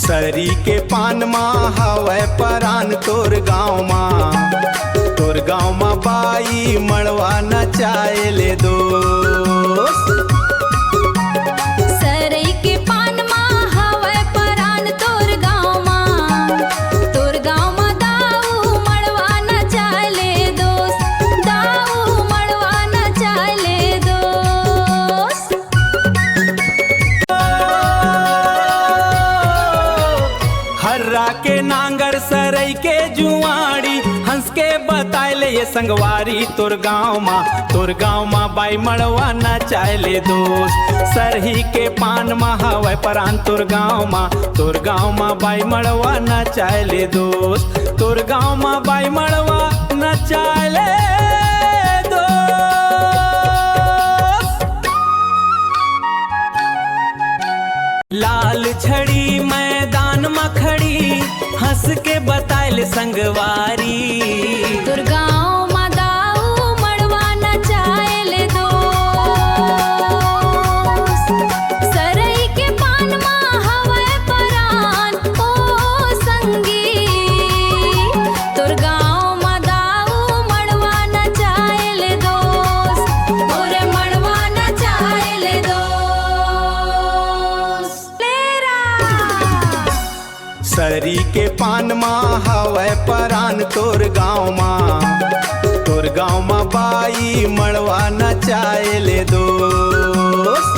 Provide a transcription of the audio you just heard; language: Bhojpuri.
सरी के पान माँ हवै परान तोर गाँव माँ बाई मड़वा नचाए ले दोस्त। सरई के पान माँ हवै परान तोर गाँव माँ दाऊ मड़वा नचाए ले दोस्त, दाऊ मड़वा नचाए ले दोस्त। हर्रा के नांगर सरई के जुआड़ी हंस के बताए ये संगवारी तोर गाँव माँ बाई मड़वा नचाए ले दोस्त। सरही के पान माँ हवै परान तोर गाँव माँ बाई मड़वा नचाए ले दोस्त। तोर गाँव माँ बाई मड़वा नचाए ले दोस्त। लाल छड़ी मैदान में खड़ी हंस के बताए ले संगवारी तोर गाँव माँ दाऊ मड़वा नचाए ले दोस्त। सरई के पान माँ हवै परान ओ संगी, तोर गाँव माँ दाऊ मड़वा नचाए ले दोस्त, ओरे मड़वा नचाए ले दोस्त। लेरा सरी के पान माँ हवै परान तोर गाँव माँ बाई मड़वा नचाए ले दोस्त।